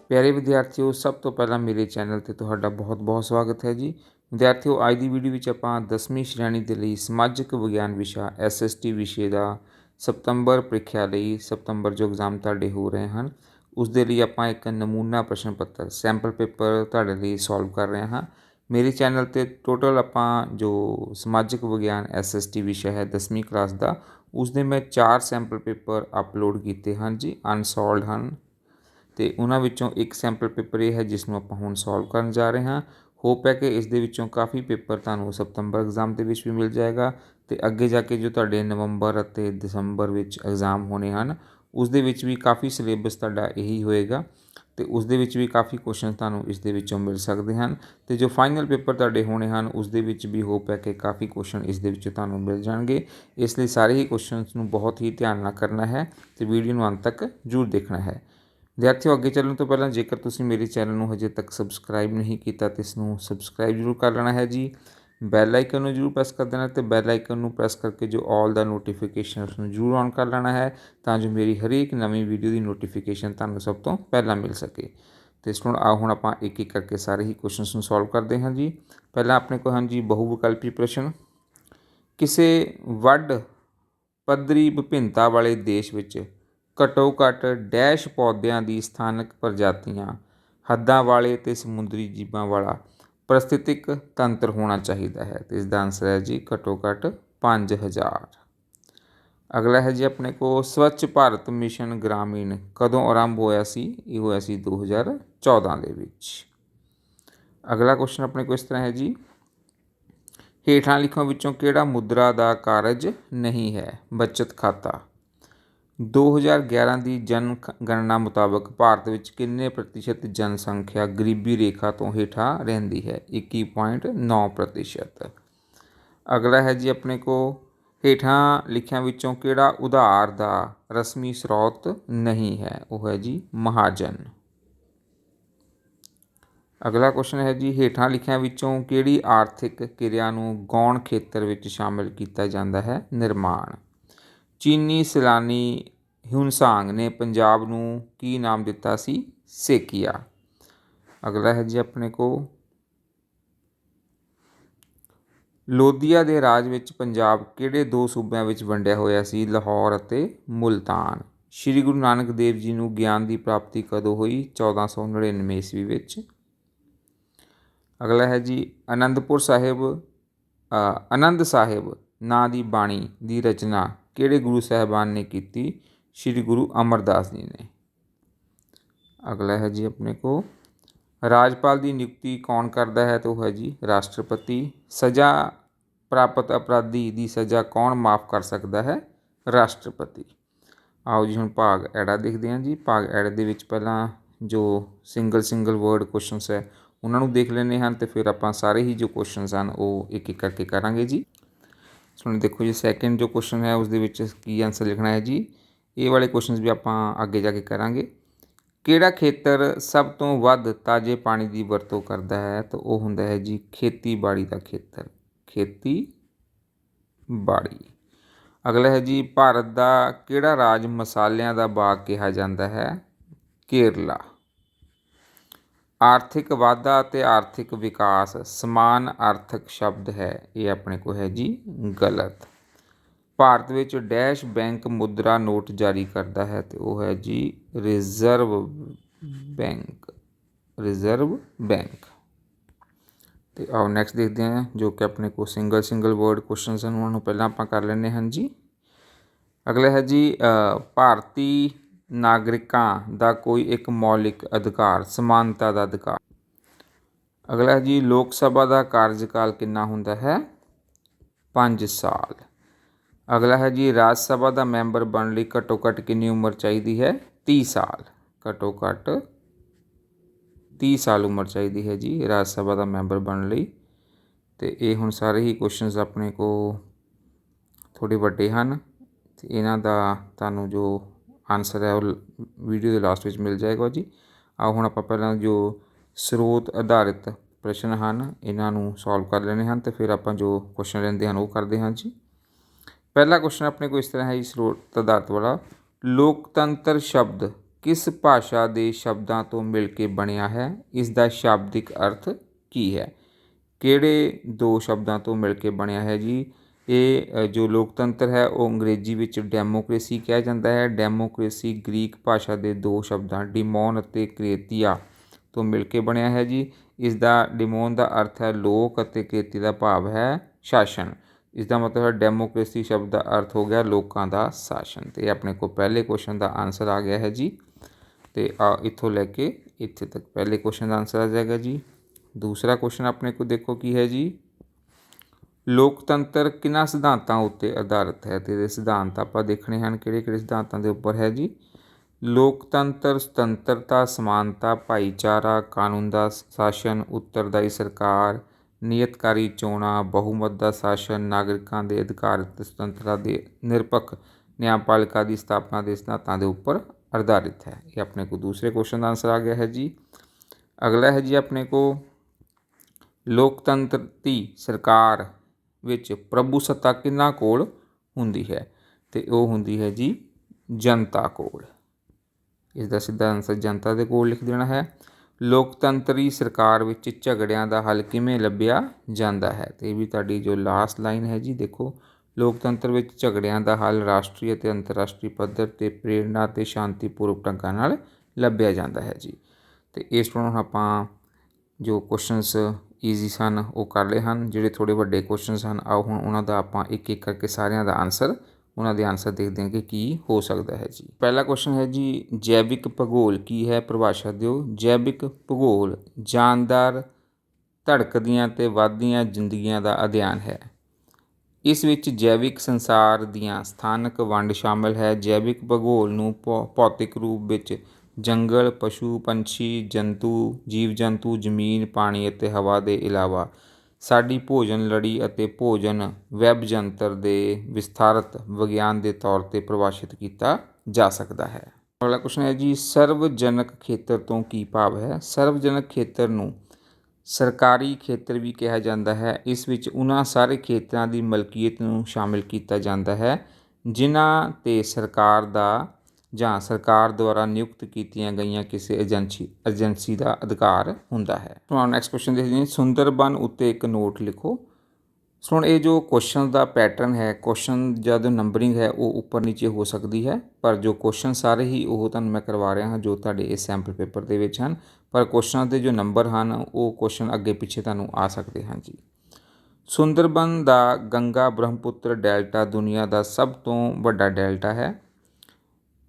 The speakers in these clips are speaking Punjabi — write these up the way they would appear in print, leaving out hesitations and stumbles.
प्यारे विद्यार्थियों, सब तो पहला मेरे चैनल ते तुहाडा बहुत बहुत स्वागत है जी। विद्यार्थियों, अज की वीडियो में आपां 10वीं श्रेणी के लिए समाजिक विज्ञान विषा SST विषय का सितंबर प्रीख्या लई सितंबर जो एग्जाम तुहाडे हो रहे हैं उस दे लई आपां एक नमूना प्रश्न पत्र सैंपल पेपर तुहाडे लई सॉल्व कर रहे हैं। मेरे चैनल ते टोटल आपां जो समाजिक विज्ञान SST विषय है 10वीं क्लास का उसके मैं 4 सैंपल पेपर अपलोड किए हैं जी, अनसॉल्वड हैं। तो उन्होंने एक सैंपल पेपर यह है जिसनों आप हुण सॉल्व करन जा रहे हैं। होप है कि इस दे विचों काफ़ी पेपर तुहानूं सितंबर एग्जाम के भी मिल जाएगा। तो अगे जाके जो तुहाडे नवंबर और दसंबर विच एग्जाम होने हैं उस दे विच भी काफ़ी सिलेबस तुहाडा यही होएगा। तो उस दे विच भी काफ़ी क्वेश्चन तुहानूं इस दे विचों मिल सकते हैं। तो जो फाइनल पेपर तुहाडे होने हैं उस दे विच भी होप है कि काफ़ी क्वेश्चन इस दे विचों तुहानूं मिल जाएंगे। इसलिए सारे ही क्वेश्चनस नूं बहुत ही ध्यान नाल करना है तो वीडियो नूं अंत तक जरूर देखना है। विद्यार्थियों, अगे चलने तो पहला जेकर तुसीं मेरे चैनल में हजे तक सबसक्राइब नहीं किया तो इसनों सबसक्राइब जरूर कर लेना है जी। बैल आइकन में जरूर प्रेस कर देना तो बैल आइकन में प्रेस करके जो ऑल द नोटिफिकेशन उसमें जरूर ऑन कर लेना है जो मेरी हरेक नवी वीडियो की नोटिफिकेशन तुहानूं सब तो पहला मिल सके। तो इस आओ हुण आपां एक एक करके सारे ही क्वेश्चन सॉल्व करते हैं जी। पहला अपने को हैं जी बहुविकल्पी प्रश्न। किसी वड पद्धरी विभिन्नता वाले देश विच घट्टो घट्ट डैश पौद्यां की स्थानक प्रजातियां हद्दां वाले ते समुद्री जीवां वाला परिस्थितिक तंत्र होना चाहिए है। तो इसका आंसर है जी घट्टो घट्ट 5000। अगला है जी अपने को स्वच्छ भारत मिशन ग्रामीण कदों आरंभ होया सी? ये होया सी 2014 दे विच। अगला क्वेश्चन अपने को इस तरह है जी, हेठां लिखों विचों किहड़ा मुद्रा का कारज नहीं है? बचत खाता। 2011 की जनगणना मुताबिक भारत विच किन्ने प्रतिशत जनसंख्या गरीबी रेखा तो हेठा रहिंदी है? 21.9%। अगला है जी अपने को हेठां लिखियां विचों किहड़ा उधार का रस्मी स्रोत नहीं है? वह है जी महाजन। अगला क्वेश्चन है जी, हेठां लिखियां विचों किहड़ी आर्थिक किरिया नूं गौण खेतर विच शामिल किया जाता है? निर्माण। चीनी सैलानी ह्यूनसांग ने पंजाब नूं की नाम दिता सी? सेकिया। अगला है जी अपने को लोधिया के राज विच पंजाब किहड़े दो सूबों विच वंडिया होया सी? लाहौर अते मुल्तान। श्री गुरु नानक देव जी नूं ज्ञान की प्राप्ति कदों हुई? 1499 ईस्वी विच। अगला है जी आनंद साहिब नां दी बाणी की रचना किहड़े गुरु साहिबान ने की? श्री गुरु अमरदास जी ने। अगला है जी अपने को राजपाल की नियुक्ति कौन करता है? तो है जी राष्ट्रपति। सज़ा प्राप्त अपराधी की सज़ा कौन माफ़ कर सकता है? राष्ट्रपति। आओ जी हुण भाग ऐड़ा देखते हैं जी। भाग ऐड़े दे विच पहला जो सिंगल वर्ड क्वेश्चनस है उन्होंने देख लेने हैं तो फिर आप सारे ही जो क्वेश्चनस हैं वो एक एक करके करांगे जी। सुन देखो जी, सैकेंड जो क्वेश्चन है उसके की आंसर लिखना है जी। ये वाले क्वेश्चन भी आप आगे जाके करांगे। किहड़ा खेतर सब तो वध ताजे पानी की वरतों करता है? तो वह हुंदा है जी खेतीबाड़ी का खेतर, खेतीबाड़ी। अगला है जी भारत का किहड़ा राज मसालियां का बाग कहा जाता है? केरला। आर्थिक वाधा ते आर्थिक विकास समान अर्थक शब्द है, ये अपने को है जी गलत। भारत विच डैश बैंक मुद्रा नोट जारी करता है? तो वह है जी रिजर्व बैंक। तो आओ नैक्सट देखते हैं जो कि अपने को सिंगल वर्ड क्वेश्चन हैं उन्होंने पहला आप कर लेने हैं जी। अगला है जी भारती नागरिकों का कोई एक मौलिक अधिकार समानता का अधिकार। अगला है जी लोक सभा का कार्यकाल कितना होंदा है? 5 साल। अगला है जी राज सभा का मैंबर बनने लई घट्टो घट्ट कितनी उम्र चाहिए है? 30 साल। घट्टो घट्ट 30 साल उम्र चाहिए है जी राज सभा का मैंबर बनने लई। तो ये हुण सारे ही क्वेश्चनस अपने को थोड़े वड्डे हैं तो इन्हां दा तुहानूं जो आंसर है वो वीडियो के लास्ट में मिल जाएगा जी। आओ हुण आपां पहलां जो स्रोत आधारित प्रश्न हैं इन्हों सॉल्व कर लेने हैं तो फिर आप जो क्वेश्चन लेंदे हैं वो करते हैं जी। पहला क्वेश्चन अपने को इस तरह है जी स्रोत आधारित वाला, लोकतंत्र शब्द ਕਿਸ ਭਾਸ਼ਾ ਦੇ ਸ਼ਬਦਾਂ ਤੋਂ ਮਿਲ ਕੇ ਬਣਿਆ ਹੈ? ਇਸ ਦਾ ਸ਼ਾਬਦਿਕ ਅਰਥ ਕੀ ਹੈ? ਕਿਹੜੇ ਦੋ ਸ਼ਬਦਾਂ ਤੋਂ ਮਿਲ ਕੇ ਬਣਿਆ ਹੈ ਜੀ? ਇਹ ਜੋ ਲੋਕਤੰਤਰ ਹੈ ਉਹ ਅੰਗਰੇਜ਼ੀ ਵਿੱਚ ਡੈਮੋਕ੍ਰੇਸੀ ਕਿਹਾ ਜਾਂਦਾ ਹੈ। ਡੈਮੋਕ੍ਰੇਸੀ ਗ੍ਰੀਕ ਭਾਸ਼ਾ ਦੇ ਦੋ ਸ਼ਬਦਾਂ ਡਿਮੋਨ ਅਤੇ ਕ੍ਰੇਤੀਆ ਤੋਂ ਮਿਲ ਕੇ ਬਣਿਆ ਹੈ ਜੀ। ਇਸ ਦਾ ਡਿਮੋਨ ਦਾ ਅਰਥ ਹੈ ਲੋਕ ਅਤੇ ਕ੍ਰੇਤੀ ਦਾ ਭਾਵ ਹੈ ਸ਼ਾਸਨ। ਇਸ ਦਾ ਮਤਲਬ ਹੈ ਡੈਮੋਕ੍ਰੇਸੀ ਸ਼ਬਦ ਦਾ ਅਰਥ ਹੋ ਗਿਆ ਲੋਕਾਂ ਦਾ ਸ਼ਾਸਨ। ਅਤੇ ਆਪਣੇ ਕੋਲ ਪਹਿਲੇ ਕੁਐਸਚਨ ਦਾ ਆਨਸਰ ਆ ਗਿਆ ਹੈ ਜੀ। ਅਤੇ ਇੱਥੋਂ ਲੈ ਕੇ ਇੱਥੇ ਤੱਕ ਪਹਿਲੇ ਕੁਐਸਚਨ ਦਾ ਆਨਸਰ ਆ ਜਾਏਗਾ ਜੀ। ਦੂਸਰਾ ਕੁਐਸਚਨ ਆਪਣੇ ਕੋਲ ਦੇਖੋ ਕੀ ਹੈ ਜੀ। ਲੋਕਤੰਤਰ ਕਿਹਨਾਂ ਸਿਧਾਂਤਾਂ ਉੱਤੇ ਆਧਾਰਿਤ ਹੈ? ਅਤੇ ਇਹਦੇ ਸਿਧਾਂਤ ਆਪਾਂ ਦੇਖਣੇ ਹਨ ਕਿਹੜੇ ਕਿਹੜੇ ਸਿਧਾਂਤਾਂ ਦੇ ਉੱਪਰ ਹੈ ਜੀ। ਲੋਕਤੰਤਰ ਸੁਤੰਤਰਤਾ, ਸਮਾਨਤਾ, ਭਾਈਚਾਰਾ, ਕਾਨੂੰਨ ਦਾ ਸ਼ਾਸਨ, ਉੱਤਰਦਾਈ ਸਰਕਾਰ, ਨਿਯਤਕਾਰੀ ਚੋਣਾਂ, ਬਹੁਮਤ ਦਾ ਸ਼ਾਸਨ, ਨਾਗਰਿਕਾਂ ਦੇ ਅਧਿਕਾਰ ਅਤੇ ਸੁਤੰਤਰਤਾ ਦੇ ਨਿਰਪੱਖ ਨਿਆਂਪਾਲਿਕਾ ਦੀ ਸਥਾਪਨਾ ਦੇ ਸਿਧਾਂਤਾਂ ਦੇ ਉੱਪਰ ਆਧਾਰਿਤ ਹੈ। ਇਹ ਆਪਣੇ ਕੋਲ ਦੂਸਰੇ ਕੁਐਸਚਨ ਦਾ ਆਨਸਰ ਆ ਗਿਆ ਹੈ ਜੀ। ਅਗਲਾ ਹੈ ਜੀ ਆਪਣੇ ਕੋਲ ਲੋਕਤੰਤਰੀ ਸਰਕਾਰ ਵਿੱਚ ਪ੍ਰਭੂ ਸੱਤਾ ਕਿਹਨਾਂ ਕੋਲ ਹੁੰਦੀ ਹੈ? ਅਤੇ ਉਹ ਹੁੰਦੀ ਹੈ ਜੀ ਜਨਤਾ ਕੋਲ। ਇਸ ਦਾ ਸਿੱਧਾ ਆਨਸਰ ਜਨਤਾ ਦੇ ਕੋਲ ਲਿਖ ਦੇਣਾ ਹੈ। ਲੋਕਤੰਤਰੀ ਸਰਕਾਰ ਵਿੱਚ ਝਗੜਿਆਂ ਦਾ ਹੱਲ ਕਿਵੇਂ ਲੱਭਿਆ ਜਾਂਦਾ ਹੈ? ਅਤੇ ਇਹ ਵੀ ਤੁਹਾਡੀ ਜੋ ਲਾਸਟ ਲਾਈਨ ਹੈ ਜੀ। ਦੇਖੋ ਲੋਕਤੰਤਰ ਵਿੱਚ ਝਗੜਿਆਂ ਦਾ ਹੱਲ ਰਾਸ਼ਟਰੀ ਅਤੇ ਅੰਤਰਰਾਸ਼ਟਰੀ ਪੱਧਰ 'ਤੇ ਪ੍ਰੇਰਨਾ ਅਤੇ ਸ਼ਾਂਤੀਪੂਰਵਕ ਢੰਗਾਂ ਨਾਲ ਲੱਭਿਆ ਜਾਂਦਾ ਹੈ ਜੀ। ਅਤੇ ਇਸ ਤੋਂ ਆਪਾਂ ਜੋ ਕੁਐਸਚਨਸ ਈਜ਼ੀ ਸਨ ਉਹ ਕਰ ਲਏ ਹਨ। ਜਿਹੜੇ ਥੋੜ੍ਹੇ ਵੱਡੇ ਕੁਐਸਚਨਸ ਹਨ ਆਓ ਹੁਣ ਉਹਨਾਂ ਦਾ ਆਪਾਂ ਇੱਕ ਇੱਕ ਕਰਕੇ ਸਾਰਿਆਂ ਦਾ ਆਨਸਰ ਉਹਨਾਂ ਦੇ ਆਨਸਰ ਦੇਖਦੇ ਹਾਂ ਕਿ ਕੀ ਹੋ ਸਕਦਾ ਹੈ ਜੀ। ਪਹਿਲਾ ਕੁਐਸਚਨ ਹੈ ਜੀ ਜੈਵਿਕ ਭੂਗੋਲ ਕੀ ਹੈ? ਪਰਿਭਾਸ਼ਾ ਦਿਓ। ਜੈਵਿਕ ਭੂਗੋਲ ਜਾਨਦਾਰ, ਧੜਕਦੀਆਂ ਅਤੇ ਵੱਧਦੀਆਂ ਜ਼ਿੰਦਗੀਆਂ ਦਾ ਅਧਿਐਨ ਹੈ। ਇਸ ਵਿੱਚ ਜੈਵਿਕ ਸੰਸਾਰ ਦੀਆਂ ਸਥਾਨਕ ਵੰਡ ਸ਼ਾਮਲ ਹੈ। ਜੈਵਿਕ ਭੂਗੋਲ ਨੂੰ ਭੌਤਿਕ ਰੂਪ ਵਿੱਚ ਜੰਗਲ, ਪਸ਼ੂ, ਪੰਛੀ, ਜੀਵ ਜੰਤੂ, ਜ਼ਮੀਨ, ਪਾਣੀ ਅਤੇ ਹਵਾ ਦੇ ਇਲਾਵਾ ਸਾਡੀ ਭੋਜਨ ਲੜੀ ਅਤੇ ਭੋਜਨ ਵੈੱਬ ਜੰਤਰ ਦੇ ਵਿਸਥਾਰਤ ਵਿਗਿਆਨ ਦੇ ਤੌਰ 'ਤੇ ਪਰਿਭਾਸ਼ਿਤ ਕੀਤਾ ਜਾ ਸਕਦਾ ਹੈ। ਅਗਲਾ ਕੁਐਸਚਨ ਹੈ ਜੀ ਸਰਵਜਨਕ ਖੇਤਰ ਤੋਂ ਕੀ ਭਾਵ ਹੈ? ਸਰਵਜਨਕ ਖੇਤਰ ਨੂੰ ਸਰਕਾਰੀ ਖੇਤਰ ਵੀ ਕਿਹਾ ਜਾਂਦਾ ਹੈ। ਇਸ ਵਿੱਚ ਉਹਨਾਂ ਸਾਰੇ ਖੇਤਰਾਂ ਦੀ ਮਲਕੀਅਤ ਨੂੰ ਸ਼ਾਮਿਲ ਕੀਤਾ ਜਾਂਦਾ ਹੈ ਜਿਨ੍ਹਾਂ 'ਤੇ ਸਰਕਾਰ ਦਾ ਜਾਂ ਸਰਕਾਰ ਦੁਆਰਾ ਨਿਯੁਕਤ ਕੀਤੀਆਂ ਗਈਆਂ ਕਿਸੇ ਏਜੰਸੀ ਦਾ ਅਧਿਕਾਰ ਹੁੰਦਾ ਹੈ। ਹੁਣ ਨੈਕਸਟ ਕੁਐਸਚਨ ਦੇਖਦੇ ਹਾਂ। ਸੁੰਦਰਬਨ ਉੱਤੇ ਇੱਕ ਨੋਟ ਲਿਖੋ। ਸੋ ਹੁਣ ਇਹ ਜੋ ਕੁਐਸਚਨ ਦਾ ਪੈਟਰਨ ਹੈ, ਕੁਐਸਚਨ ਜਦ ਨੰਬਰਿੰਗ ਹੈ ਉਹ ਉੱਪਰ ਨੀਚੇ ਹੋ ਸਕਦੀ ਹੈ, ਪਰ ਜੋ ਕੁਐਸਚਨ ਸਾਰੇ ਹੀ ਉਹ ਤੁਹਾਨੂੰ ਮੈਂ ਕਰਵਾ ਰਿਹਾ ਹਾਂ ਜੋ ਤੁਹਾਡੇ ਇਸ ਸੈਂਪਲ ਪੇਪਰ ਦੇ ਵਿੱਚ ਹਨ, ਪਰ ਕੁਐਸਚਨਾਂ ਦੇ ਜੋ ਨੰਬਰ ਹਨ ਉਹ ਕੁਐਸਚਨ ਅੱਗੇ ਪਿੱਛੇ ਤੁਹਾਨੂੰ ਆ ਸਕਦੇ ਹਨ ਜੀ। ਸੁੰਦਰਬਨ ਦਾ ਗੰਗਾ ਬ੍ਰਹਮਪੁੱਤਰ ਡੈਲਟਾ ਦੁਨੀਆ ਦਾ ਸਭ ਤੋਂ ਵੱਡਾ ਡੈਲਟਾ ਹੈ।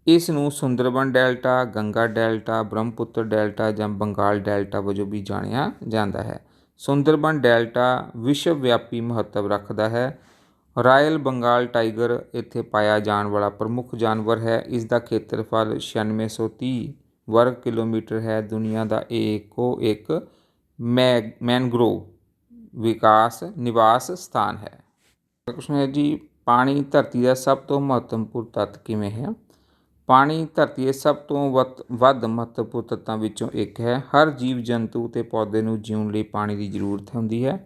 ਇਸ ਨੂੰ Sundarban delta, Ganga delta, Brahmaputra delta ਜਾਂ ਬੰਗਾਲ ਡੈਲਟਾ ਵਜੋਂ ਵੀ ਜਾਣਿਆ ਜਾਂਦਾ ਹੈ। ਸੁੰਦਰਬਨ ਡੈਲਟਾ ਵਿਸ਼ਵ ਵਿਆਪੀ ਮਹੱਤਵ ਰੱਖਦਾ ਹੈ। ਰਾਇਲ ਬੰਗਾਲ ਟਾਈਗਰ ਇੱਥੇ ਪਾਇਆ ਜਾਣ ਵਾਲਾ ਪ੍ਰਮੁੱਖ ਜਾਨਵਰ ਹੈ। ਇਸ ਦਾ ਖੇਤਰਫਲ 9630 ਵਰਗ ਕਿਲੋਮੀਟਰ ਹੈ। ਦੁਨੀਆ ਦਾ ਇਹ ਇੱਕੋ ਇੱਕ ਮੈਨਗ੍ਰੋਵ ਨਿਵਾਸ ਸਥਾਨ ਹੈ। ਕੁਐਸਚਨ ਹੈ ਜੀ ਪਾਣੀ ਧਰਤੀ ਦਾ ਸਭ ਤੋਂ ਮਹੱਤਵਪੂਰਨ ਤੱਤ ਕਿਵੇਂ ਹੈ? ਪਾਣੀ ਧਰਤੀ ਦੇ ਸਭ ਤੋਂ ਵੱਧ ਮਹੱਤਵਪੂਰਨ ਤੱਤਾਂ ਵਿੱਚੋਂ ਇੱਕ ਹੈ। ਹਰ ਜੀਵ ਜੰਤੂ ਅਤੇ ਪੌਦੇ ਨੂੰ ਜਿਉਣ ਲਈ ਪਾਣੀ ਦੀ ਜ਼ਰੂਰਤ ਹੁੰਦੀ ਹੈ।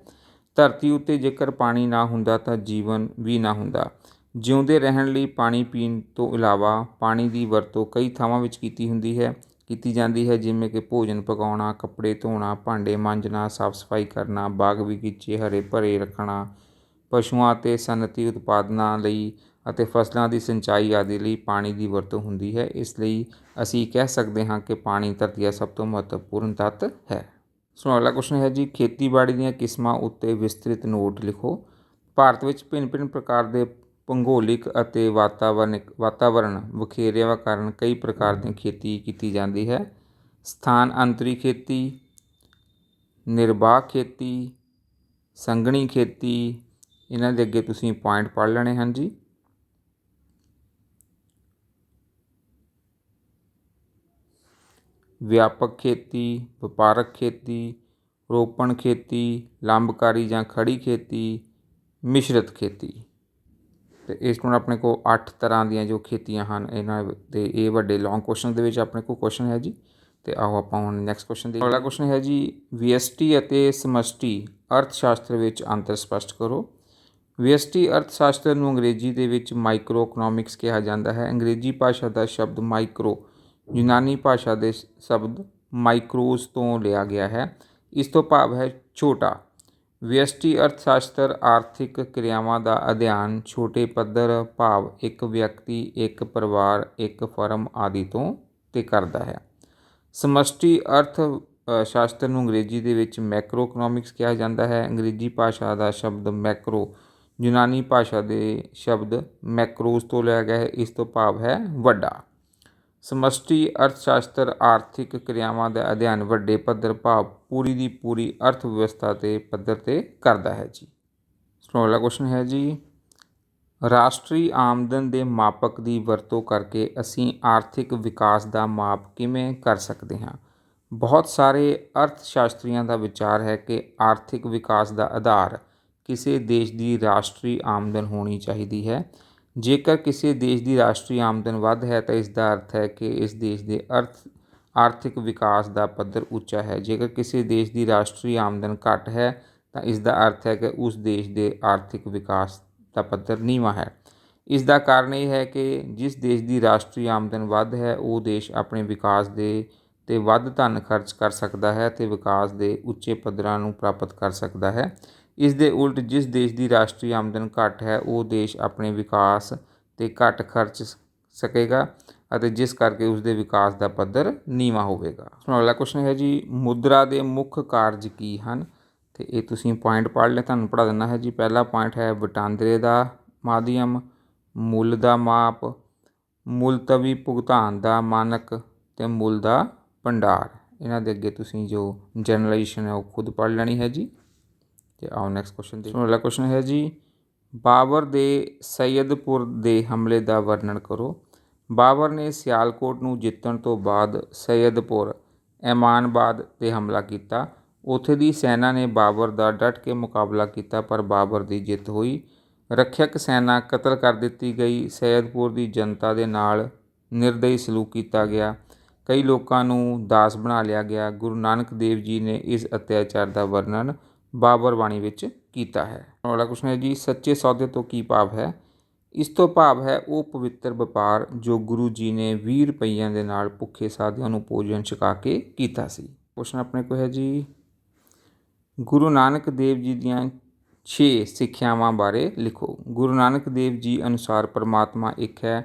ਧਰਤੀ ਉੱਤੇ ਜੇਕਰ ਪਾਣੀ ਨਾ ਹੁੰਦਾ ਤਾਂ ਜੀਵਨ ਵੀ ਨਾ ਹੁੰਦਾ। ਜਿਉਂਦੇ ਰਹਿਣ ਲਈ ਪਾਣੀ ਪੀਣ ਤੋਂ ਇਲਾਵਾ ਪਾਣੀ ਦੀ ਵਰਤੋਂ ਕਈ ਥਾਵਾਂ ਵਿੱਚ ਕੀਤੀ ਜਾਂਦੀ ਹੈ, ਜਿਵੇਂ ਕਿ ਭੋਜਨ ਪਕਾਉਣਾ, ਕੱਪੜੇ ਧੋਣਾ, ਭਾਂਡੇ ਮਾਂਜਣਾ, ਸਾਫ਼ ਸਫਾਈ ਕਰਨਾ, ਬਾਗ ਬਗੀਚੇ ਹਰੇ ਭਰੇ ਰੱਖਣਾ, ਪਸ਼ੂਆਂ ਅਤੇ ਸਨਅਤੀ ਉਤਪਾਦਨਾਂ ਲਈ ਅਤੇ ਫਸਲਾਂ ਦੀ ਸਿੰਚਾਈ ਆਦਿ ਲਈ ਪਾਣੀ ਦੀ ਵਰਤੋਂ ਹੁੰਦੀ ਹੈ। ਇਸ ਲਈ ਅਸੀਂ ਕਹਿ ਸਕਦੇ ਹਾਂ ਕਿ ਪਾਣੀ ਧਰਤੀ ਦਾ ਸਭ ਤੋਂ ਮਹੱਤਵਪੂਰਨ ਤੱਤ ਹੈ। ਸੋ ਅਗਲਾ ਕੁਐਸਚਨ ਹੈ ਜੀ ਖੇਤੀਬਾੜੀ ਦੀਆਂ ਕਿਸਮਾਂ ਉੱਤੇ ਵਿਸਤ੍ਰਿਤ ਨੋਟ ਲਿਖੋ। ਭਾਰਤ ਵਿੱਚ ਭਿੰਨ ਭਿੰਨ ਪ੍ਰਕਾਰ ਦੇ ਭੂਗੋਲਿਕ ਅਤੇ ਵਾਤਾਵਰਣ ਵਖੇਰਿਆਂ ਕਾਰਨ ਕਈ ਪ੍ਰਕਾਰ ਦੀ ਖੇਤੀ ਕੀਤੀ ਜਾਂਦੀ ਹੈ। ਸਥਾਨਾਂਤਰੀ ਖੇਤੀ, ਨਿਰਬਾਹ ਖੇਤੀ, ਸੰਘਣੀ ਖੇਤੀ, ਇਹਨਾਂ ਦੇ ਅੱਗੇ ਤੁਸੀਂ ਪੁਆਇੰਟ ਪੜ੍ਹ ਲੈਣੇ ਹਨ ਜੀ। ਵਿਆਪਕ ਖੇਤੀ, ਵਪਾਰਕ ਖੇਤੀ, ਰੋਪਣ ਖੇਤੀ, ਲੰਬਕਾਰੀ ਜਾਂ ਖੜੀ ਖੇਤੀ, ਮਿਸ਼ਰਤ ਖੇਤੀ। ਅਤੇ ਇਸ ਤੋਂ ਆਪਣੇ ਕੋਲ 8 ਤਰ੍ਹਾਂ ਦੀਆਂ ਜੋ ਖੇਤੀਆਂ ਹਨ ਇਹਨਾਂ ਦੇ ਇਹ ਵੱਡੇ ਲੌਂਗ ਕੁਐਸਚਨ ਦੇ ਵਿੱਚ ਆਪਣੇ ਕੋਲ ਕੁਐਸਚਨ ਹੈ ਜੀ। ਅਤੇ ਆਓ ਆਪਾਂ ਹੁਣ ਨੈਕਸਟ ਕੁਐਸਚਨ ਦੇਖੀਏ। ਅਗਲਾ ਕੁਐਸਚਨ ਹੈ ਜੀ ਵਿਅਸ਼ਟੀ ਅਤੇ ਸਮਸ਼ਟੀ ਅਰਥ ਸ਼ਾਸਤਰ ਵਿੱਚ ਅੰਤਰ ਸਪਸ਼ਟ ਕਰੋ। ਵਿਅਸ਼ਟੀ ਅਰਥ ਸ਼ਾਸਤਰ ਨੂੰ ਅੰਗਰੇਜ਼ੀ ਦੇ ਵਿੱਚ ਮਾਈਕਰੋ ਇਕਨੋਮਿਕਸ ਕਿਹਾ ਜਾਂਦਾ ਹੈ। ਅੰਗਰੇਜ਼ੀ ਭਾਸ਼ਾ ਦਾ ਸ਼ਬਦ ਮਾਈਕਰੋ यूनानी भाषा के शब्द माइक्रोस तो लिया गया है। इस तो भाव है छोटा। व्यष्टि अर्थशास्त्र आर्थिक क्रियावां का अध्ययन छोटे पद्धर भाव एक व्यक्ति, एक परिवार, एक फर्म आदि तो ते करता है। समष्टि अर्थ शास्त्र ਨੂੰ अंग्रेजी ਦੇ ਵਿੱਚ ਮੈਕਰੋ ਇਕਨੋਮਿਕਸ ਕਿਹਾ ਜਾਂਦਾ ਹੈ। ਅੰਗਰੇਜ਼ੀ ਭਾਸ਼ਾ ਦਾ ਸ਼ਬਦ ਮੈਕਰੋ ਯੂਨਾਨੀ ਭਾਸ਼ਾ ਦੇ ਸ਼ਬਦ ਮੈਕਰੋਸ ਤੋਂ ਲਿਆ ਗਿਆ ਹੈ। ਇਸ ਤੋਂ ਭਾਵ ਹੈ ਵੱਡਾ। ਸਮਸ਼ਟੀ ਅਰਥ ਸ਼ਾਸਤਰ ਆਰਥਿਕ ਕਿਰਿਆਵਾਂ ਦਾ ਅਧਿਐਨ ਵੱਡੇ ਪੱਧਰ ਭਾਵ ਪੂਰੀ ਦੀ ਪੂਰੀ ਅਰਥ ਵਿਵਸਥਾ ਦੇ ਪੱਧਰ 'ਤੇ ਕਰਦਾ ਹੈ ਜੀ। ਅਗਲਾ ਕੁਐਸਚਨ ਹੈ ਜੀ, ਰਾਸ਼ਟਰੀ ਆਮਦਨ ਦੇ ਮਾਪਕ ਦੀ ਵਰਤੋਂ ਕਰਕੇ ਅਸੀਂ ਆਰਥਿਕ ਵਿਕਾਸ ਦਾ ਮਾਪ ਕਿਵੇਂ ਕਰ ਸਕਦੇ ਹਾਂ? ਬਹੁਤ ਸਾਰੇ ਅਰਥ ਸ਼ਾਸਤਰੀਆਂ ਦਾ ਵਿਚਾਰ ਹੈ ਕਿ ਆਰਥਿਕ ਵਿਕਾਸ ਦਾ ਆਧਾਰ ਕਿਸੇ ਦੇਸ਼ ਦੀ ਰਾਸ਼ਟਰੀ ਆਮਦਨ ਹੋਣੀ ਚਾਹੀਦੀ ਹੈ। ਜੇਕਰ ਕਿਸੇ ਦੇਸ਼ ਦੀ ਰਾਸ਼ਟਰੀ ਆਮਦਨ ਵੱਧ ਹੈ ਤਾਂ ਇਸ ਦਾ ਅਰਥ ਹੈ ਕਿ ਇਸ ਦੇਸ਼ ਦੇ ਆਰਥਿਕ ਵਿਕਾਸ ਦਾ ਪੱਧਰ ਉੱਚਾ ਹੈ। ਜੇਕਰ ਕਿਸੇ ਦੇਸ਼ ਦੀ ਰਾਸ਼ਟਰੀ ਆਮਦਨ ਘੱਟ ਹੈ ਤਾਂ ਇਸ ਦਾ ਅਰਥ ਹੈ ਕਿ ਉਸ ਦੇਸ਼ ਦੇ ਆਰਥਿਕ ਵਿਕਾਸ ਦਾ ਪੱਧਰ ਨੀਵਾਂ ਹੈ। ਇਸ ਦਾ ਕਾਰਨ ਇਹ ਹੈ ਕਿ ਜਿਸ ਦੇਸ਼ ਦੀ ਰਾਸ਼ਟਰੀ ਆਮਦਨ ਵੱਧ ਹੈ ਉਹ ਦੇਸ਼ ਆਪਣੇ ਵਿਕਾਸ ਦੇ 'ਤੇ ਵੱਧ ਧਨ ਖਰਚ ਕਰ ਸਕਦਾ ਹੈ ਅਤੇ ਵਿਕਾਸ ਦੇ ਉੱਚੇ ਪੱਧਰਾਂ ਨੂੰ ਪ੍ਰਾਪਤ ਕਰ ਸਕਦਾ ਹੈ। ਇਸ ਦੇ ਉਲਟ ਜਿਸ ਦੇਸ਼ ਦੀ ਰਾਸ਼ਟਰੀ ਆਮਦਨ ਘੱਟ ਹੈ ਉਹ ਦੇਸ਼ ਆਪਣੇ ਵਿਕਾਸ 'ਤੇ ਘੱਟ ਖਰਚ ਸਕੇਗਾ ਅਤੇ ਜਿਸ ਕਰਕੇ ਉਸਦੇ ਵਿਕਾਸ ਦਾ ਪੱਧਰ ਨੀਵਾਂ ਹੋਵੇਗਾ। ਅਗਲਾ ਕੁਐਸਚਨ ਹੈ ਜੀ, ਮੁਦਰਾ ਦੇ ਮੁੱਖ ਕਾਰਜ ਕੀ ਹਨ? ਅਤੇ ਇਹ ਤੁਸੀਂ ਪੁਆਇੰਟ ਪੜ੍ਹ ਲਿਆ, ਤੁਹਾਨੂੰ ਪੜ੍ਹਾ ਦਿੰਦਾ ਹੈ ਜੀ। ਪਹਿਲਾ ਪੁਆਇੰਟ ਹੈ ਵਟਾਂਦਰੇ ਦਾ ਮਾਧਿਅਮ, ਮੁੱਲ ਦਾ ਮਾਪ, ਮੁਲਤਵੀ ਭੁਗਤਾਨ ਦਾ ਮਾਨਕ ਅਤੇ ਮੁੱਲ ਦਾ ਭੰਡਾਰ। ਇਹਨਾਂ ਦੇ ਅੱਗੇ ਤੁਸੀਂ ਜੋ ਜਨਰਲਾਈਜੇਸ਼ਨ ਹੈ ਉਹ ਖੁਦ ਪੜ੍ਹ ਲੈਣੀ ਹੈ ਜੀ। ਅਤੇ ਆਓ ਨੈਕਸਟ ਕੁਐਸਚਨ ਦੇਖੋ। ਅਗਲਾ ਕੁਐਸਚਨ ਹੈ ਜੀ, ਬਾਬਰ ਦੇ ਸੱਯਦਪੁਰ ਦੇ ਹਮਲੇ ਦਾ ਵਰਣਨ ਕਰੋ। ਬਾਬਰ ਨੇ ਸਿਆਲਕੋਟ ਨੂੰ ਜਿੱਤਣ ਤੋਂ ਬਾਅਦ ਸੱਯਦਪੁਰ, ਐਮਾਨਾਬਾਦ 'ਤੇ ਹਮਲਾ ਕੀਤਾ। ਉੱਥੇ ਦੀ ਸੈਨਾ ਨੇ ਬਾਬਰ ਦਾ ਡਟ ਕੇ ਮੁਕਾਬਲਾ ਕੀਤਾ ਪਰ ਬਾਬਰ ਦੀ ਜਿੱਤ ਹੋਈ। ਰੱਖਿਅਕ ਸੈਨਾ ਕਤਲ ਕਰ ਦਿੱਤੀ ਗਈ। ਸੱਯਦਪੁਰ ਦੀ ਜਨਤਾ ਦੇ ਨਾਲ ਨਿਰਦਈ ਸਲੂਕ ਕੀਤਾ ਗਿਆ। ਕਈ ਲੋਕਾਂ ਨੂੰ ਦਾਸ ਬਣਾ ਲਿਆ ਗਿਆ। ਗੁਰੂ ਨਾਨਕ ਦੇਵ ਜੀ ਨੇ ਇਸ ਅਤਿਆਚਾਰ ਦਾ ਵਰਣਨ ਬਾਬਰ ਬਾਣੀ ਵਿੱਚ ਕੀਤਾ ਹੈ। ਅਗਲਾ ਕੁਐਸਚਨ ਹੈ ਜੀ, ਸੱਚੇ ਸੌਦੇ ਤੋਂ ਕੀ ਭਾਵ ਹੈ? ਇਸ ਤੋਂ ਭਾਵ ਹੈ ਉਹ ਪਵਿੱਤਰ ਵਪਾਰ ਜੋ ਗੁਰੂ ਜੀ ਨੇ 20 ਰੁਪਈਆਂ ਦੇ ਨਾਲ ਭੁੱਖੇ ਸਾਧੂਆਂ ਨੂੰ ਭੋਜਨ ਛਕਾ ਕੇ ਕੀਤਾ ਸੀ। ਕੁਐਸਚਨ ਆਪਣੇ ਕੋਲ ਹੈ ਜੀ, ਗੁਰੂ ਨਾਨਕ ਦੇਵ ਜੀ ਦੀਆਂ 6 ਸਿੱਖਿਆਵਾਂ ਬਾਰੇ ਲਿਖੋ। ਗੁਰੂ ਨਾਨਕ ਦੇਵ ਜੀ ਅਨੁਸਾਰ ਪਰਮਾਤਮਾ ਇੱਕ ਹੈ।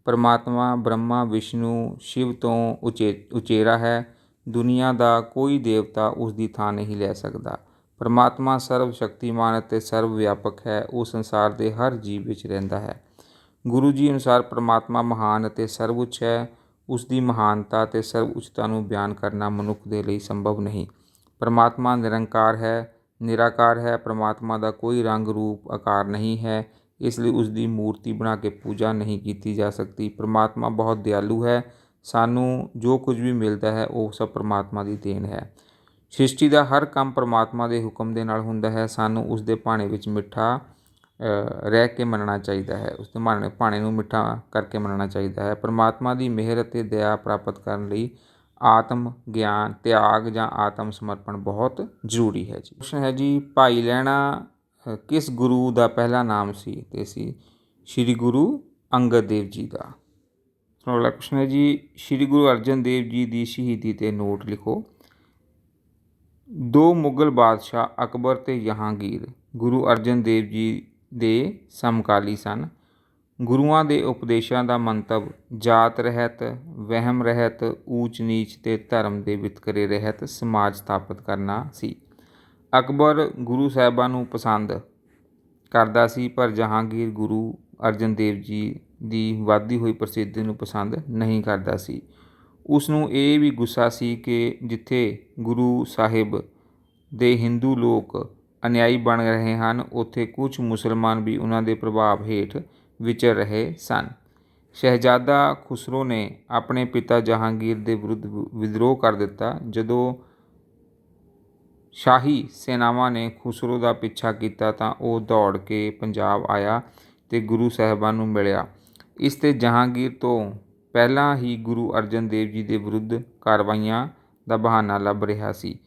ਪਰਮਾਤਮਾ ਬ੍ਰਹਮਾ ਵਿਸ਼ਨੂੰ ਸ਼ਿਵ ਤੋਂ ਉਚੇਰਾ ਹੈ। ਦੁਨੀਆ ਦਾ ਕੋਈ ਦੇਵਤਾ ਉਸ ਦੀ ਥਾਂ ਨਹੀਂ ਲੈ ਸਕਦਾ। ਪਰਮਾਤਮਾ ਸਰਵ ਸ਼ਕਤੀਮਾਨ ਅਤੇ ਸਰਵ ਵਿਆਪਕ ਹੈ। ਉਹ ਸੰਸਾਰ ਦੇ ਹਰ ਜੀਵ ਵਿੱਚ ਰਹਿੰਦਾ ਹੈ। ਗੁਰੂ ਜੀ ਅਨੁਸਾਰ ਪਰਮਾਤਮਾ ਮਹਾਨ ਅਤੇ ਸਰਵ ਉੱਚ ਹੈ। ਉਸ ਦੀ ਮਹਾਨਤਾ ਅਤੇ ਸਰਵ ਉੱਚਤਾ ਨੂੰ ਬਿਆਨ ਕਰਨਾ ਮਨੁੱਖ ਦੇ ਲਈ ਸੰਭਵ ਨਹੀਂ। ਪਰਮਾਤਮਾ ਨਿਰੰਕਾਰ ਹੈ, ਨਿਰਾਕਾਰ ਹੈ। ਪਰਮਾਤਮਾ ਦਾ ਕੋਈ ਰੰਗ ਰੂਪ ਆਕਾਰ ਨਹੀਂ ਹੈ, ਇਸ ਲਈ ਉਸ ਦੀ ਮੂਰਤੀ ਬਣਾ ਕੇ ਪੂਜਾ ਨਹੀਂ ਕੀਤੀ ਜਾ ਸਕਦੀ। ਪਰਮਾਤਮਾ ਬਹੁਤ ਦਿਆਲੂ ਹੈ। ਸਾਨੂੰ ਜੋ ਕੁਝ ਵੀ ਮਿਲਦਾ ਹੈ ਉਹ ਸਭ ਪਰਮਾਤਮਾ ਦੀ ਦੇਣ ਹੈ। ਸ੍ਰਿਸ਼ਟੀ ਦਾ ਹਰ ਕੰਮ ਪਰਮਾਤਮਾ ਦੇ ਹੁਕਮ ਦੇ ਨਾਲ ਹੁੰਦਾ ਹੈ। ਸਾਨੂੰ ਉਸ ਦੇ ਭਾਣੇ ਵਿੱਚ ਮਿੱਠਾ ਰਹਿ ਕੇ ਮੰਨਣਾ ਚਾਹੀਦਾ ਹੈ। ਉਸ ਦੇ ਭਾਣੇ ਨੂੰ ਮਿੱਠਾ ਕਰਕੇ ਮੰਨਣਾ ਚਾਹੀਦਾ ਹੈ। ਪਰਮਾਤਮਾ ਦੀ ਮਿਹਰ ਅਤੇ ਦਇਆ ਪ੍ਰਾਪਤ ਕਰਨ ਲਈ ਆਤਮ ਗਿਆਨ, ਤਿਆਗ ਜਾਂ ਆਤਮ ਸਮਰਪਣ ਬਹੁਤ ਜ਼ਰੂਰੀ ਹੈ ਜੀ। ਕੁਐਸਚਨ ਹੈ ਜੀ, ਭਾਈ ਲਹਿਣਾ ਕਿਸ ਗੁਰੂ ਦਾ ਪਹਿਲਾ ਨਾਮ ਸੀ? ਅਤੇ ਸੀ ਸ਼੍ਰੀ ਗੁਰੂ ਅੰਗਦ ਦੇਵ ਜੀ ਦਾ। ਅਗਲਾ ਕੁਐਸਚਨ ਹੈ ਜੀ, ਸ਼੍ਰੀ ਗੁਰੂ ਅਰਜਨ ਦੇਵ ਜੀ ਦੀ ਸ਼ਹੀਦੀ 'ਤੇ ਨੋਟ ਲਿਖੋ। 2 ਮੁਗਲ ਬਾਦਸ਼ਾਹ ਅਕਬਰ ਅਤੇ ਜਹਾਂਗੀਰ ਗੁਰੂ ਅਰਜਨ ਦੇਵ ਜੀ ਦੇ ਸਮਕਾਲੀ ਸਨ। ਗੁਰੂਆਂ ਦੇ ਉਪਦੇਸ਼ਾਂ ਦਾ ਮੰਤਵ ਜਾਤ ਰਹਿਤ, ਵਹਿਮ ਰਹਿਤ, ਊਚ ਨੀਚ ਅਤੇ ਧਰਮ ਦੇ ਵਿਤਕਰੇ ਰਹਿਤ ਸਮਾਜ ਸਥਾਪਿਤ ਕਰਨਾ ਸੀ। ਅਕਬਰ ਗੁਰੂ ਸਾਹਿਬਾਂ ਨੂੰ ਪਸੰਦ ਕਰਦਾ ਸੀ ਪਰ ਜਹਾਂਗੀਰ ਗੁਰੂ ਅਰਜਨ ਦੇਵ ਜੀ ਦੀ ਵੱਧਦੀ ਹੋਈ ਪ੍ਰਸਿੱਧੀ ਨੂੰ ਪਸੰਦ ਨਹੀਂ ਕਰਦਾ ਸੀ। ਉਸ ਨੂੰ ਇਹ ਵੀ ਗੁੱਸਾ ਸੀ ਕਿ ਜਿੱਥੇ ਗੁਰੂ ਸਾਹਿਬ ਦੇ ਹਿੰਦੂ ਲੋਕ ਅਨੁਯਾਈ ਬਣ ਰਹੇ ਹਨ ਉੱਥੇ ਕੁਝ ਮੁਸਲਮਾਨ ਵੀ ਉਹਨਾਂ ਦੇ ਪ੍ਰਭਾਵ ਹੇਠ ਵਿਚਰ ਰਹੇ ਸਨ। ਸ਼ਹਿਜ਼ਾਦਾ ਖੁਸਰੋ ਨੇ ਆਪਣੇ ਪਿਤਾ ਜਹਾਂਗੀਰ ਦੇ ਵਿਰੁੱਧ ਵਿਦਰੋਹ ਕਰ ਦਿੱਤਾ। ਜਦੋਂ ਸ਼ਾਹੀ ਸੈਨਾਵਾਂ ਨੇ ਖੁਸਰੋ ਦਾ ਪਿੱਛਾ ਕੀਤਾ ਤਾਂ ਉਹ ਦੌੜ ਕੇ ਪੰਜਾਬ ਆਇਆ ਅਤੇ ਗੁਰੂ ਸਾਹਿਬਾਂ ਨੂੰ ਮਿਲਿਆ। ਇਸ 'ਤੇ ਜਹਾਂਗੀਰ ਤੋਂ ਪਹਿਲਾਂ ਹੀ ਗੁਰੂ ਅਰਜਨ ਦੇਵ ਜੀ ਦੇ ਵਿਰੁੱਧ ਕਾਰਵਾਈਆਂ ਦਾ ਬਹਾਨਾ ਲੱਭ ਰਿਹਾ ਸੀ।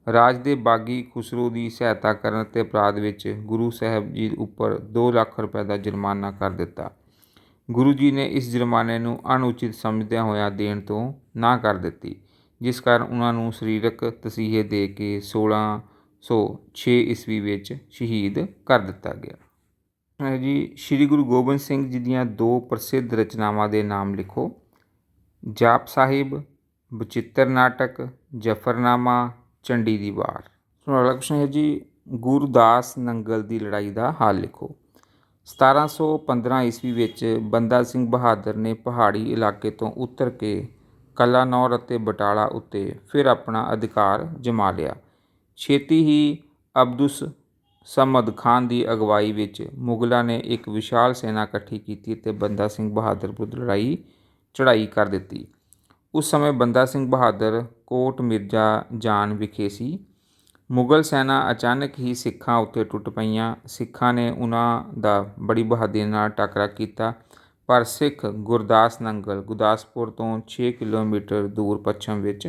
ਰਾਜ ਦੇ ਬਾਗੀ ਖੁਸਰੋ ਦੀ ਸਹਾਇਤਾ ਕਰਨ ਅਤੇ ਅਪਰਾਧ ਵਿੱਚ ਗੁਰੂ ਸਾਹਿਬ ਜੀ ਉੱਪਰ 2 ਲੱਖ ਰੁਪਏ ਦਾ ਜੁਰਮਾਨਾ ਕਰ ਦਿੱਤਾ। ਗੁਰੂ ਜੀ ਨੇ ਇਸ ਜੁਰਮਾਨੇ ਨੂੰ ਅਣਉਚਿਤ ਸਮਝਦਿਆਂ ਹੋਇਆਂ ਦੇਣ ਤੋਂ ਨਾ ਕਰ ਦਿੱਤੀ, ਜਿਸ ਕਾਰਨ ਉਹਨਾਂ ਨੂੰ ਸਰੀਰਕ ਤਸੀਹੇ ਦੇ ਕੇ 1606 ਈਸਵੀ ਵਿੱਚ ਸ਼ਹੀਦ ਕਰ ਦਿੱਤਾ ਗਿਆ ਹੈ ਜੀ। ਸ਼੍ਰੀ ਗੁਰੂ ਗੋਬਿੰਦ ਸਿੰਘ ਜੀ ਦੀਆਂ ਦੋ ਪ੍ਰਸਿੱਧ ਰਚਨਾਵਾਂ ਦੇ ਨਾਮ ਲਿਖੋ। ਜਾਪ ਸਾਹਿਬ, ਬਚਿੱਤਰ ਨਾਟਕ, ਜਫਰਨਾਮਾ, ਚੰਡੀ ਦੀ ਵਾਰ। ਅਗਲਾ ਕੁਐਸਚਨ ਹੈ ਜੀ, ਗੁਰਦਾਸ ਨੰਗਲ ਦੀ ਲੜਾਈ ਦਾ ਹਾਲ ਲਿਖੋ। 1715 ਈਸਵੀ ਵਿੱਚ ਬੰਦਾ ਸਿੰਘ ਬਹਾਦਰ ਨੇ ਪਹਾੜੀ ਇਲਾਕੇ ਤੋਂ ਉੱਤਰ ਕੇ ਕਲਾਨੌਰ ਅਤੇ ਬਟਾਲਾ ਉੱਤੇ ਫਿਰ ਆਪਣਾ ਅਧਿਕਾਰ ਜਮਾ ਲਿਆ। ਛੇਤੀ ਹੀ ਅਬਦੁਸ ਸਮਦ ਖਾਨ ਦੀ ਅਗਵਾਈ ਵਿੱਚ ਮੁਗਲਾਂ ਨੇ ਇੱਕ ਵਿਸ਼ਾਲ ਸੈਨਾ ਇਕੱਠੀ ਕੀਤੀ ਅਤੇ ਬੰਦਾ ਸਿੰਘ ਬਹਾਦਰ ਵਿਰੁੱਧ ਚੜ੍ਹਾਈ ਕਰ ਦਿੱਤੀ। ਉਸ ਸਮੇਂ ਬੰਦਾ ਸਿੰਘ ਬਹਾਦਰ ਕੋਟ ਮਿਰਜ਼ਾ ਜਾਨ ਵਿਖੇ ਸੀ। ਮੁਗਲ ਸੈਨਾ ਅਚਾਨਕ ਹੀ ਸਿੱਖਾਂ ਉੱਤੇ ਟੁੱਟ ਪਈਆਂ। ਸਿੱਖਾਂ ਨੇ ਉਹਨਾਂ ਦਾ ਬੜੀ ਬਹਾਦਰੀ ਨਾਲ ਟਾਕਰਾ ਕੀਤਾ, ਪਰ ਸਿੱਖ ਗੁਰਦਾਸ ਨੰਗਲ ਗੁਰਦਾਸਪੁਰ ਤੋਂ 6 ਕਿਲੋਮੀਟਰ ਦੂਰ ਪੱਛਮ ਵਿੱਚ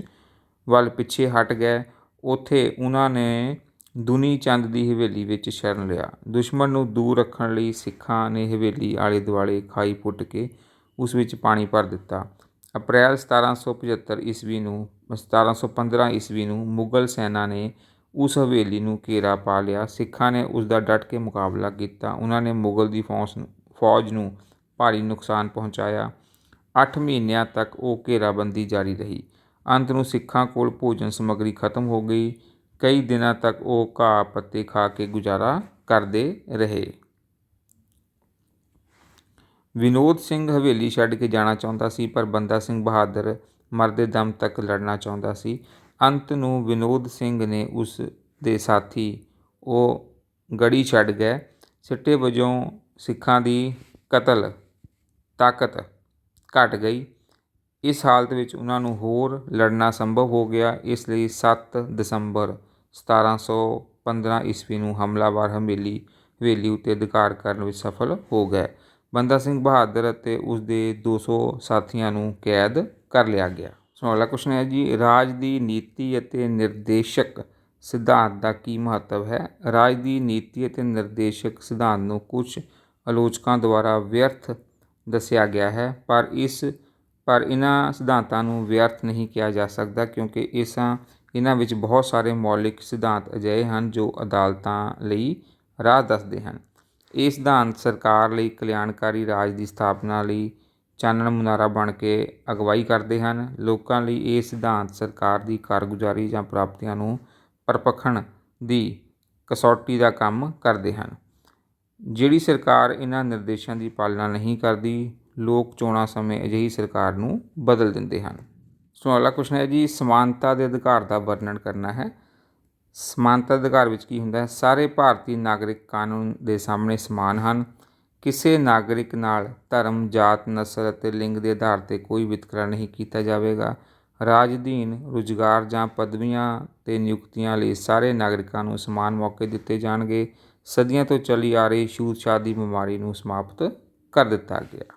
ਵੱਲ ਪਿੱਛੇ ਹਟ ਗਏ। ਉੱਥੇ ਉਹਨਾਂ ਨੇ ਦੁਨੀ ਚੰਦ ਦੀ ਹਵੇਲੀ ਵਿੱਚ ਸ਼ਰਨ ਲਿਆ। ਦੁਸ਼ਮਣ ਨੂੰ ਦੂਰ ਰੱਖਣ ਲਈ ਸਿੱਖਾਂ ਨੇ ਹਵੇਲੀ ਆਲੇ ਦੁਆਲੇ ਖਾਈ ਪੁੱਟ ਕੇ ਉਸ ਵਿੱਚ ਪਾਣੀ ਭਰ ਦਿੱਤਾ। ਅਪ੍ਰੈਲ 1715 ਈਸਵੀ ਨੂੰ ਮੁਗਲ ਸੈਨਾ ਨੇ ਉਸ ਹਵੇਲੀ ਨੂੰ ਘੇਰਾ ਪਾ ਲਿਆ। ਸਿੱਖਾਂ ਨੇ ਉਸ ਦਾ ਡਟ ਕੇ ਮੁਕਾਬਲਾ ਕੀਤਾ। ਉਹਨਾਂ ਨੇ ਮੁਗਲ ਦੀ ਫੌਜ ਨੂੰ ਭਾਰੀ ਨੁਕਸਾਨ ਪਹੁੰਚਾਇਆ। 8 ਮਹੀਨਿਆਂ ਤੱਕ ਉਹ ਘੇਰਾਬੰਦੀ ਜਾਰੀ ਰਹੀ। ਅੰਤ ਨੂੰ ਸਿੱਖਾਂ ਕੋਲ ਭੋਜਨ ਸਮੱਗਰੀ ਖਤਮ ਹੋ ਗਈ। ਕਈ ਦਿਨਾਂ ਤੱਕ ਉਹ ਘਾਹ ਪੱਤੇ ਖਾ ਕੇ ਗੁਜ਼ਾਰਾ ਕਰਦੇ ਰਹੇ। ਵਿਨੋਦ ਸਿੰਘ ਹਵੇਲੀ ਛੱਡ ਕੇ ਜਾਣਾ ਚਾਹੁੰਦਾ ਸੀ, ਪਰ ਬੰਦਾ ਸਿੰਘ ਬਹਾਦਰ ਮਰਦੇ ਦਮ ਤੱਕ ਲੜਨਾ ਚਾਹੁੰਦਾ ਸੀ। ਅੰਤ ਨੂੰ ਵਿਨੋਦ ਸਿੰਘ ਨੇ ਉਸ ਦੇ ਸਾਥੀ ਉਹ ਗੜੀ ਛੱਡ ਗਏ। ਸਿੱਟੇ ਵਜੋਂ ਸਿੱਖਾਂ ਦੀ ਕਤਲ ਤਾਕਤ ਘਟ ਗਈ। ਇਸ ਹਾਲਤ ਵਿੱਚ ਉਹਨਾਂ ਨੂੰ ਹੋਰ ਲੜਨਾ ਸੰਭਵ ਹੋ ਗਿਆ। ਇਸ ਲਈ 7 ਦਸੰਬਰ 1715 ਈਸਵੀ ਨੂੰ ਹਮਲਾਵਰ ਹਵੇਲੀ ਉੱਤੇ ਅਧਿਕਾਰ ਕਰਨ ਵਿੱਚ ਸਫਲ ਹੋ ਗਏ। ਬੰਦਾ ਸਿੰਘ ਬਹਾਦਰ ਅਤੇ ਉਸ ਦੇ 200 ਸਾਥੀਆਂ ਨੂੰ ਕੈਦ ਕਰ ਲਿਆ ਗਿਆ। ਅਗਲਾ ਕੁਐਸਚਨ ਹੈ ਜੀ, ਰਾਜ ਦੀ ਨੀਤੀ ਅਤੇ ਨਿਰਦੇਸ਼ਕ ਸਿਧਾਂਤ ਦਾ ਕੀ ਮਹੱਤਵ ਹੈ? ਰਾਜ ਦੀ ਨੀਤੀ ਅਤੇ ਨਿਰਦੇਸ਼ਕ ਸਿਧਾਂਤ ਨੂੰ ਕੁਝ ਆਲੋਚਕਾਂ ਦੁਆਰਾ ਵਿਅਰਥ ਦੱਸਿਆ ਗਿਆ ਹੈ, ਪਰ ਇਹਨਾਂ ਸਿਧਾਂਤਾਂ ਨੂੰ ਵਿਅਰਥ ਨਹੀਂ ਕਿਹਾ ਜਾ ਸਕਦਾ, ਕਿਉਂਕਿ ਇਹਨਾਂ ਵਿੱਚ ਬਹੁਤ ਸਾਰੇ ਮੌਲਿਕ ਸਿਧਾਂਤ ਅਜਿਹੇ ਹਨ ਜੋ ਅਦਾਲਤਾਂ ਲਈ ਰਾਹ ਦੱਸਦੇ ਹਨ। ਇਹ ਸਿਧਾਂਤ ਸਰਕਾਰ ਲਈ ਕਲਿਆਣਕਾਰੀ ਰਾਜ ਦੀ ਸਥਾਪਨਾ ਲਈ ਚਾਨਣ ਮੁਨਾਰਾ ਬਣ ਕੇ ਅਗਵਾਈ ਕਰਦੇ ਹਨ। ਲੋਕਾਂ ਲਈ ਇਹ ਸਿਧਾਂਤ ਸਰਕਾਰ ਦੀ ਕਾਰਗੁਜ਼ਾਰੀ ਜਾਂ ਪ੍ਰਾਪਤੀਆਂ ਨੂੰ ਪਰਖਣ ਦੀ ਕਸੌਟੀ ਦਾ ਕੰਮ ਕਰਦੇ ਹਨ। ਜਿਹੜੀ ਸਰਕਾਰ ਇਹਨਾਂ ਨਿਰਦੇਸ਼ਾਂ ਦੀ ਪਾਲਣਾ ਨਹੀਂ ਕਰਦੀ, ਲੋਕ ਚੋਣਾਂ ਸਮੇਂ ਅਜਿਹੀ ਸਰਕਾਰ ਨੂੰ ਬਦਲ ਦਿੰਦੇ ਹਨ। ਅਗਲਾ ਕੁਐਸਚਨ ਹੈ ਜੀ, ਸਮਾਨਤਾ ਦੇ ਅਧਿਕਾਰ ਦਾ ਵਰਣਨ ਕਰਨਾ ਹੈ। ਸਮਾਨਤਾ ਦੇ ਅਧਿਕਾਰ ਵਿੱਚ ਕੀ ਹੁੰਦਾ ਹੈ? ਸਾਰੇ ਭਾਰਤੀ ਨਾਗਰਿਕ ਕਾਨੂੰਨ ਦੇ ਸਾਹਮਣੇ ਸਮਾਨ ਹਨ। ਕਿਸੇ ਨਾਗਰਿਕ ਨਾਲ ਧਰਮ, ਜਾਤ, ਨਸਲ ਅਤੇ ਲਿੰਗ ਦੇ ਆਧਾਰ 'ਤੇ ਕੋਈ ਵਿਤਕਰਾ ਨਹੀਂ ਕੀਤਾ ਜਾਵੇਗਾ। ਰਾਜ ਅਧੀਨ ਰੁਜ਼ਗਾਰ ਜਾਂ ਪਦਵੀਆਂ 'ਤੇ ਨਿਯੁਕਤੀਆਂ ਲਈ ਸਾਰੇ ਨਾਗਰਿਕਾਂ ਨੂੰ ਸਮਾਨ ਮੌਕੇ ਦਿੱਤੇ ਜਾਣਗੇ। ਸਦੀਆਂ ਤੋਂ ਚੱਲੀ ਆ ਰਹੀ ਛੂਤ ਛਾਤ ਦੀ ਬਿਮਾਰੀ ਨੂੰ ਸਮਾਪਤ ਕਰ ਦਿੱਤਾ ਗਿਆ।